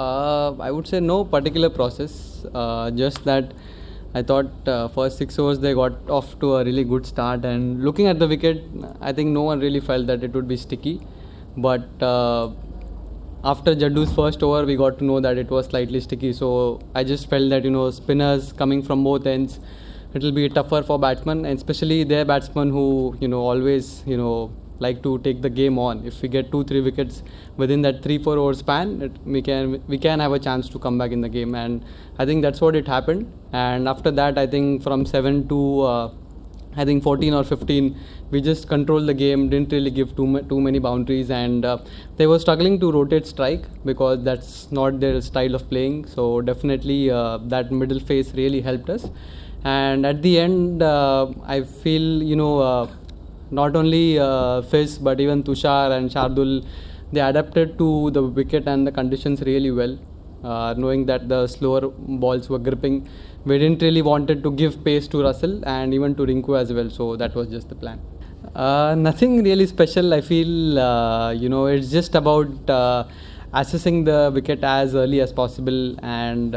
I would say no particular process, just that I thought first 6 overs they got off to a really good start, and looking at the wicket, I think no one really felt that it would be sticky. But after Jaddu's first over, we got to know that it was slightly sticky. So I just felt that spinners coming from both ends, it will be tougher for batsmen, and especially their batsmen who always like to take the game on. If we get 2-3 wickets within that 3-4 over span, we can have a chance to come back in the game, and I think that's what it happened. And after that, I think from 7 to I think 14 or 15, we just controlled the game, didn't really give too many boundaries, and they were struggling to rotate strike because that's not their style of playing. So definitely that middle phase really helped us. And at the end, I feel not only Fizz but even Tushar and Shardul, they adapted to the wicket and the conditions really well. Knowing that the slower balls were gripping, we didn't really wanted to give pace to Russell and even to Rinku as well. So that was just the plan. Nothing really special. I feel it's just about assessing the wicket as early as possible, and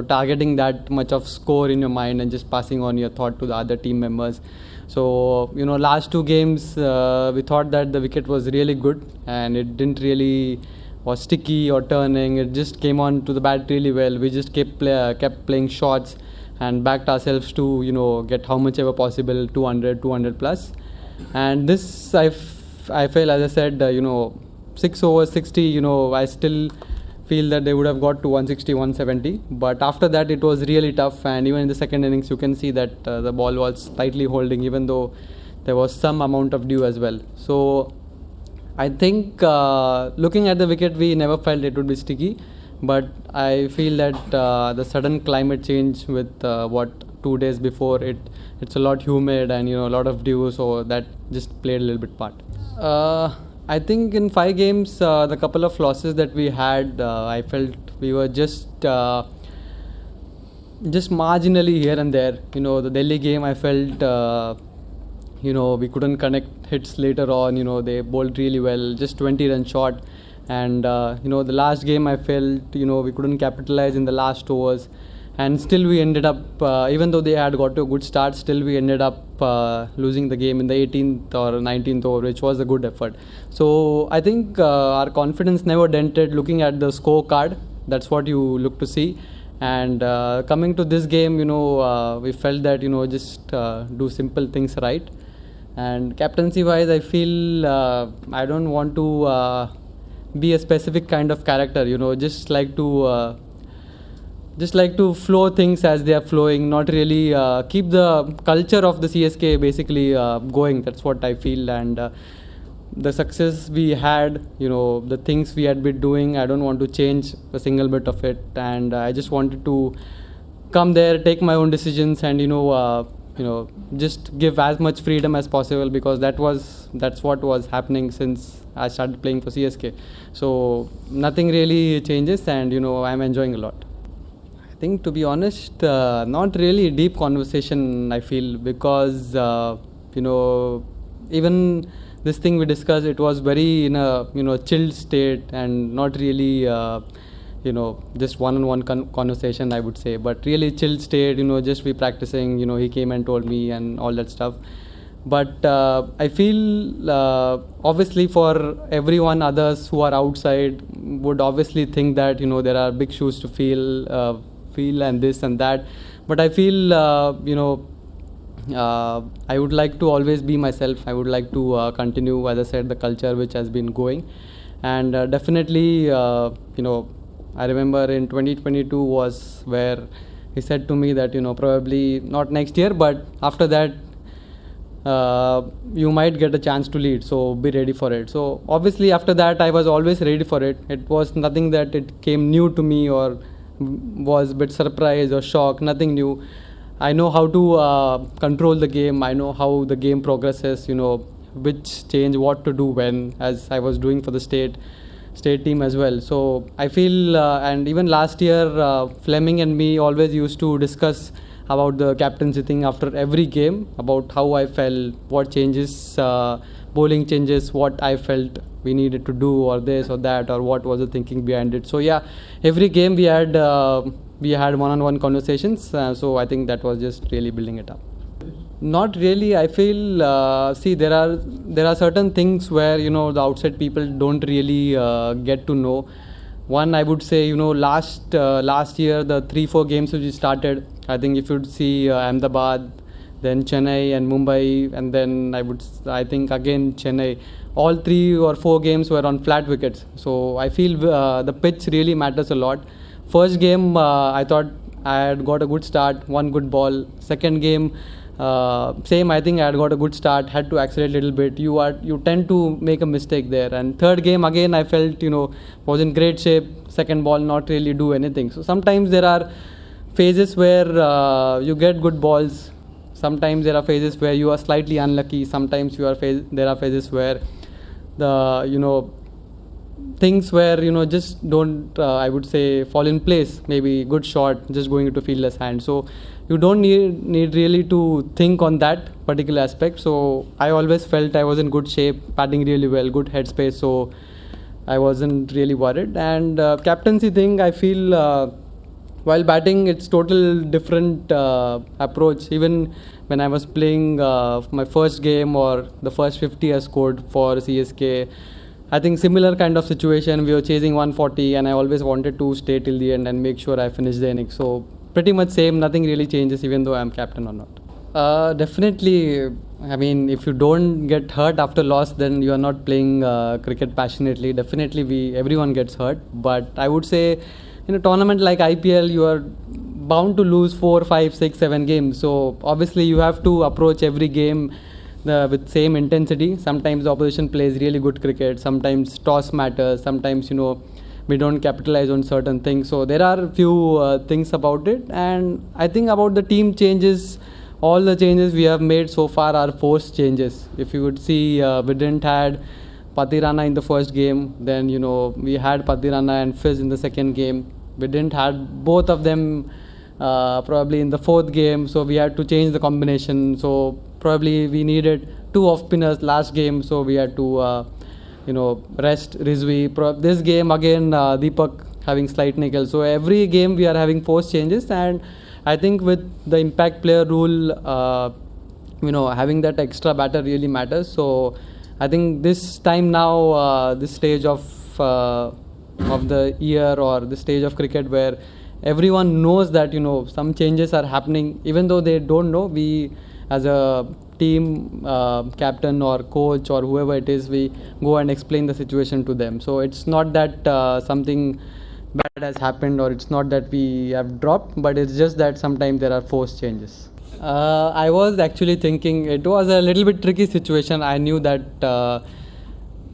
targeting that much of score in your mind and just passing on your thought to the other team members. So last 2 games we thought that the wicket was really good, and it didn't really was sticky or turning. It just came on to the bat really well. We just kept playing shots and backed ourselves to get how much ever possible, 200 plus. And this I feel, as I said, 6 overs 60, I still feel that they would have got to 160, 170. But after that, it was really tough. And even in the second innings, you can see that the ball was slightly holding, even though there was some amount of dew as well. So I think looking at the wicket, we never felt it would be sticky. But I feel that the sudden climate change with 2 days before, it's a lot humid and a lot of dew, so that just played a little bit part. I think in 5 games, the couple of losses that we had, I felt we were just marginally here and there. The Delhi game, I felt we couldn't connect hits later on. They bowled really well, just 20 runs short. And the last game, I felt we couldn't capitalize in the last overs, and still we ended up, even though they had got to a good start, still we ended up losing the game in the 18th or 19th over, which was a good effort. So I think our confidence never dented. Looking at the scorecard, that's what you look to see. And coming to this game, we felt that just do simple things right. And captaincy wise, I feel I don't want to be a specific kind of character, just like to flow things as they are flowing, not really keep the culture of the CSK basically going. That's what I feel. And the success we had, the things we had been doing, I don't want to change a single bit of it. And I just wanted to come there, take my own decisions, and just give as much freedom as possible, because that's what was happening since I started playing for CSK. So nothing really changes, and I'm enjoying a lot. I think, to be honest, not really deep conversation, I feel, because even this thing we discussed, it was very in a chilled state, and not really just one-on-one conversation, I would say, but really chilled state, just we practicing, he came and told me and all that stuff. But I feel obviously for everyone others who are outside would obviously think that there are big shoes to feel and this and that. But I feel I would like to always be myself. I would like to continue, as I said, the culture which has been going. And definitely I remember in 2022 was where he said to me that probably not next year, but after that you might get a chance to lead, so be ready for it. So obviously after that I was always ready for it. It was nothing that it came new to me or was a bit surprise or shock, nothing new. I know how to control the game. I know how the game progresses, which change, what to do when, as I was doing for the state team as well. So I feel and even last year Fleming and me always used to discuss about the captaincy thing after every game, about how I felt, what changes, bowling changes, what I felt we needed to do, or this or that, or what was the thinking behind it. So yeah, every game we had one-on-one conversations. So I think that was just really building it up. Not really. I feel see, there are certain things where the outside people don't really get to know. One, I would say, last year, the 3-4 games which we started, I think if you'd see Ahmedabad, then Chennai and Mumbai, and then I think again Chennai, all 3 or 4 games were on flat wickets. So I feel the pitch really matters a lot. First game, I thought I had got a good start, one good ball. Second game, same, I think I had got a good start, had to accelerate a little bit. You tend to make a mistake there. And third game, again, I felt was in great shape. Second ball, not really do anything. So sometimes there are phases where you get good balls. Sometimes there are phases where you are slightly unlucky. Sometimes there are phases where the things where just don't I would say fall in place. Maybe good shot, just going into fielder's hand. So you don't need really to think on that particular aspect. So I always felt I was in good shape, batting really well, good headspace. So I wasn't really worried. And captaincy thing, I feel while batting, it's total different approach. Even when I was playing my first game or the first 50 I scored for CSK, I think similar kind of situation. We were chasing 140, and I always wanted to stay till the end and make sure I finish the innings. So pretty much same. Nothing really changes, even though I'm captain or not. Definitely. I mean, if you don't get hurt after loss, then you are not playing cricket passionately. Definitely, everyone gets hurt. But I would say, in a tournament like IPL, you are bound to lose 4, 5, 6, 7 games. So obviously, you have to approach every game with same intensity. Sometimes the opposition plays really good cricket. Sometimes toss matters. Sometimes we don't capitalize on certain things. So there are a few things about it. And I think about the team changes, all the changes we have made so far are forced changes. If you would see, we didn't had Patirana in the first game. Then we had Patirana and Fizz in the second game. We didn't had both of them probably in the fourth game. So we had to change the combination. So probably we needed 2 off-spinners last game. So we had to rest Rizvi. This game again, Deepak having slight nickel. So every game we are having forced changes. And I think with the impact player rule, having that extra batter really matters. So I think this time now, this stage of the year or the stage of cricket where everyone knows that some changes are happening, even though they don't know. We as a team captain or coach or whoever it is, we go and explain the situation to them. So it's not that something bad has happened, or it's not that we have dropped, but it's just that sometimes there are forced changes. I was actually thinking it was a little bit tricky situation. I knew that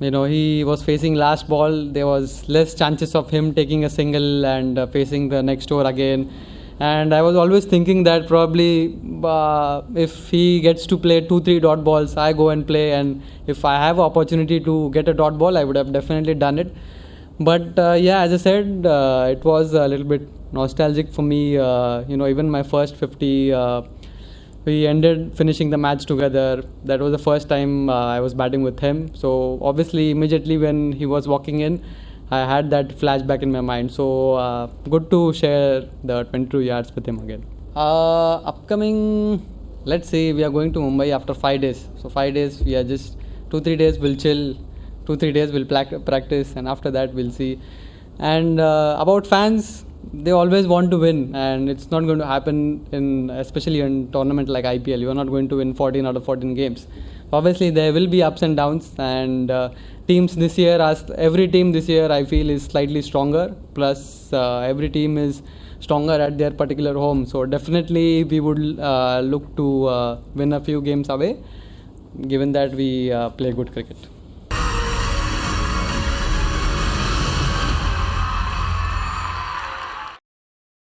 he was facing last ball. There was less chances of him taking a single and facing the next over again. And I was always thinking that probably if he gets to play 2-3 dot balls, I go and play. And if I have an opportunity to get a dot ball, I would have definitely done it. But as I said, it was a little bit nostalgic for me. Even my first 50, we ended finishing the match together. That was the first time I was batting with him. So obviously, immediately when he was walking in, I had that flashback in my mind. So good to share the 22 yards with him again. Upcoming, let's say we are going to Mumbai after 5 days. So 5 days, we are just 2-3 days we'll chill, 2-3 days we'll practice, and after that we'll see. And about fans, they always want to win, and it's not going to happen especially in tournament like IPL. You are not going to win 14 out of 14 games. Obviously, there will be ups and downs, and teams this year, every team this year, I feel is slightly stronger. Plus, every team is stronger at their particular home. So definitely, we would look to win a few games away, given that we play good cricket.